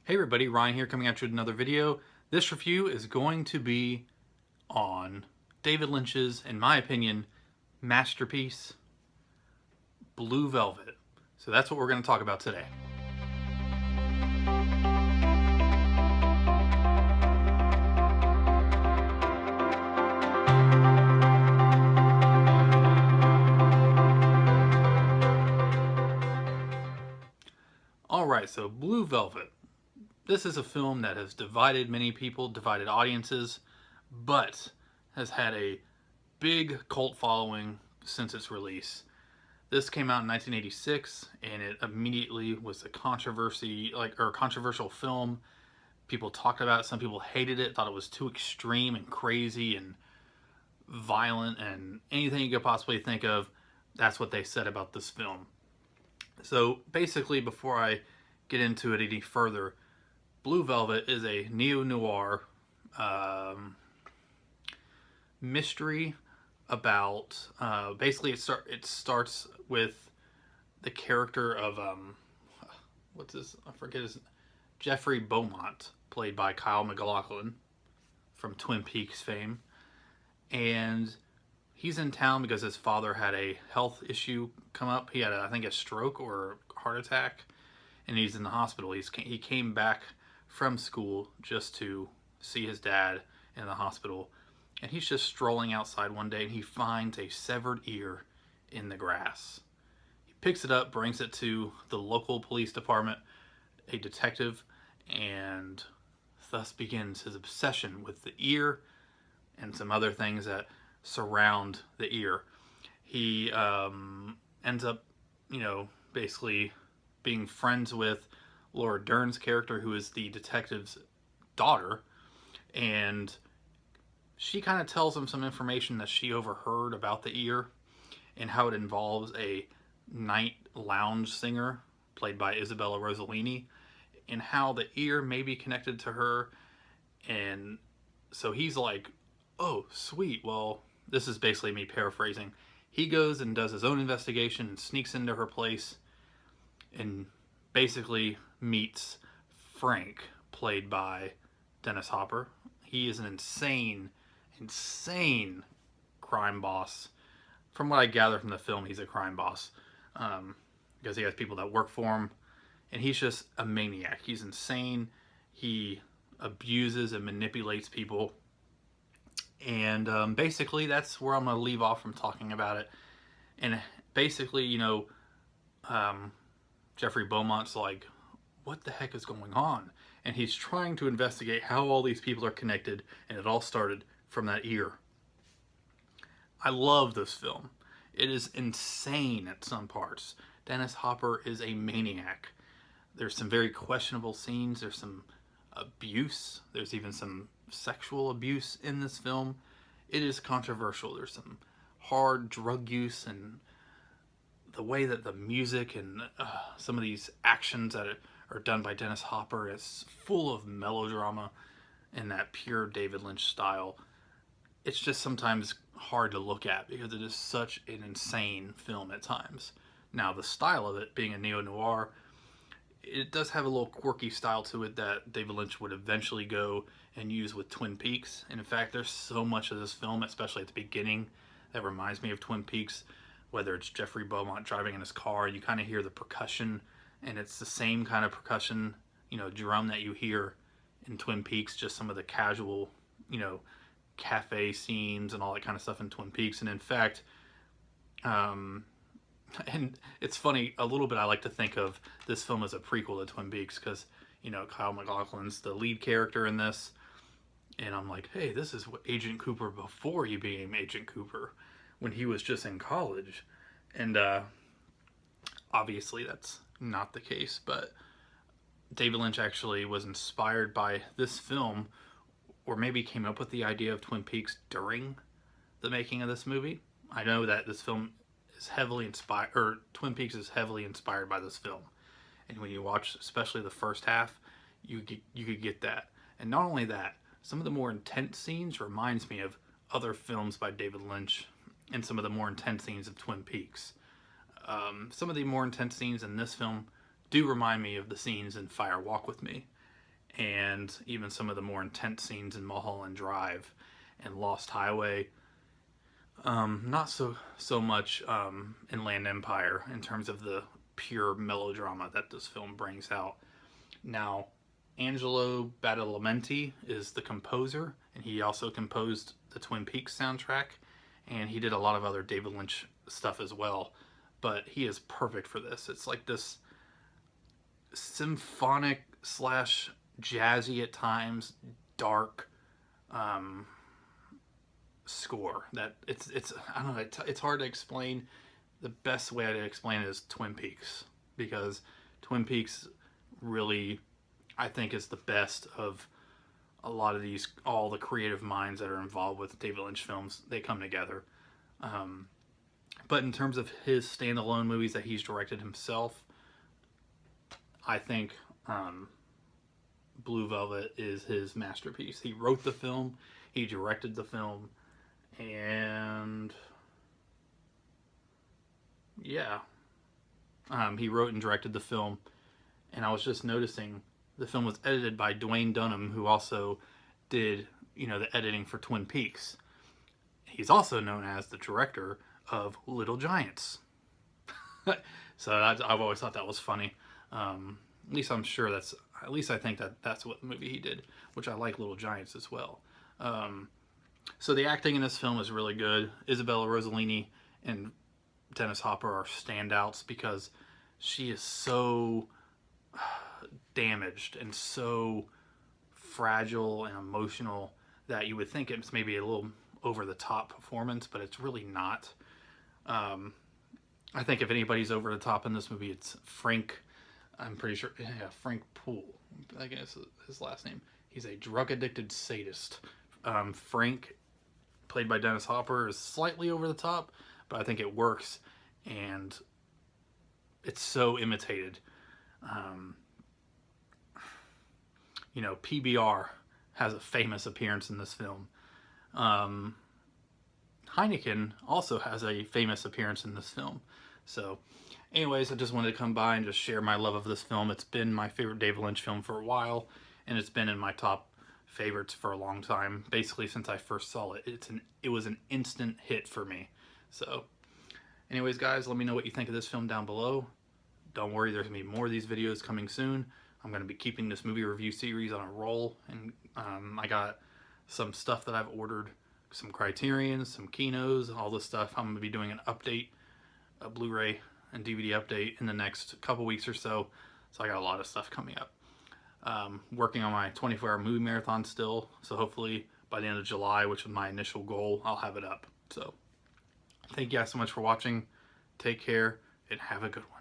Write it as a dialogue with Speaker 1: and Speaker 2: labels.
Speaker 1: Hey everybody, Ryan here coming at you with another video. This review is going to be on David Lynch's, in my opinion, masterpiece, Blue Velvet. So that's what we're going to talk about today. Alright, so Blue Velvet. This is a film that has divided many people, divided audiences, but has had a big cult following since its release. This came out in 1986, and it immediately was a controversial film. People talked about it. Some people hated it, thought it was too extreme and crazy and violent, and anything you could possibly think of. That's what they said about this film. So basically, before I get into it any further, Blue Velvet is a neo-noir mystery about basically it starts with the character of I forget his Jeffrey Beaumont, played by Kyle MacLachlan from Twin Peaks fame, and he's in town because his father had a health issue come up. He had I think a stroke or heart attack, and he's in the hospital. He came back from school just to see his dad in the hospital, and he's just strolling outside one day and he finds a severed ear in the grass. He picks it up, brings it to the local police department, a detective, and thus begins his obsession with the ear and some other things that surround the ear. He ends up, basically being friends with Laura Dern's character, who is the detective's daughter, and she kind of tells him some information that she overheard about the ear and how it involves a night lounge singer played by Isabella Rossellini, and how the ear may be connected to her. And so he's like, oh sweet, well, this is basically me paraphrasing. He goes and does his own investigation and sneaks into her place and basically meets Frank, played by Dennis Hopper. He is an insane crime boss. From what I gather from the film, he's a crime boss because he has people that work for him, and he's just a maniac. He's insane. He abuses and manipulates people, and basically that's where I'm going to leave off from talking about it. And basically, Jeffrey Beaumont's like, what the heck is going on? And he's trying to investigate how all these people are connected, and it all started from that ear. I love this film. It is insane at some parts. Dennis Hopper is a maniac. There's some very questionable scenes. There's some abuse. There's even some sexual abuse in this film. It is controversial. There's some hard drug use, and the way that the music and some of these actions that are done by Dennis Hopper is full of melodrama in that pure David Lynch style. It's just sometimes hard to look at because it is such an insane film at times. Now, the style of it being a neo-noir, it does have a little quirky style to it that David Lynch would eventually go and use with Twin Peaks. And in fact, there's so much of this film, especially at the beginning, that reminds me of Twin Peaks. Whether it's Jeffrey Beaumont driving in his car, you kind of hear the percussion, and it's the same kind of percussion, drum that you hear in Twin Peaks, just some of the casual, cafe scenes and all that kind of stuff in Twin Peaks. And in fact, and it's funny, a little bit I like to think of this film as a prequel to Twin Peaks, because, Kyle MacLachlan's the lead character in this, and I'm like, hey, this is what Agent Cooper before he became Agent Cooper, when he was just in college. And obviously that's not the case, but David Lynch actually was inspired by this film, or maybe came up with the idea of Twin Peaks during the making of this movie. I know that this film is heavily inspired, or Twin Peaks is heavily inspired by this film, and when you watch especially the first half, you could get that. And not only that, some of the more intense scenes reminds me of other films by David Lynch, and some of the more intense scenes of Twin Peaks. Some of the more intense scenes in this film do remind me of the scenes in Fire Walk With Me. and even some of the more intense scenes in Mulholland Drive and Lost Highway. Not so much Inland Empire in terms of the pure melodrama that this film brings out. Now, Angelo Badalamenti is the composer, and he also composed the Twin Peaks soundtrack, and he did a lot of other David Lynch stuff as well. But he is perfect for this. It's like this symphonic slash jazzy at times, dark score that it's I don't know, it's hard to explain. The best way to explain it is Twin Peaks, because Twin Peaks really, I think, is the best of a lot of these, all the creative minds that are involved with David Lynch films. They come together. But in terms of his standalone movies that he's directed himself, I think Blue Velvet is his masterpiece. He wrote the film, he directed the film, and yeah, he wrote and directed the film. And I was just noticing the film was edited by Dwayne Dunham, who also did, the editing for Twin Peaks. He's also known as the director of Little Giants. So I've always thought that was funny. At least I'm sure at least I think that's what movie he did, which I like Little Giants as well. So the acting in this film is really good. Isabella Rossellini and Dennis Hopper are standouts because she is so damaged and so fragile and emotional that you would think it's maybe a little over the top performance, but it's really not. I think if anybody's over the top in this movie, it's Frank. I'm pretty sure, yeah, Frank Poole, I guess his last name. He's a drug addicted sadist. Frank, played by Dennis Hopper, is slightly over the top, but I think it works, and it's so imitated. PBR has a famous appearance in this film. Heineken also has a famous appearance in this film. So, anyways, I just wanted to come by and just share my love of this film. It's been my favorite David Lynch film for a while, and it's been in my top favorites for a long time, basically since I first saw it. It was an instant hit for me. So, anyways, guys, let me know what you think of this film down below. Don't worry, there's going to be more of these videos coming soon. I'm going to be keeping this movie review series on a roll, and I got some stuff that I've ordered, some Criterions, some Kinos, all this stuff. I'm going to be doing an update, a Blu-ray and DVD update in the next couple weeks or so. So I got a lot of stuff coming up. Working on my 24-hour movie marathon still, so hopefully by the end of July, which was my initial goal, I'll have it up. So thank you guys so much for watching. Take care and have a good one.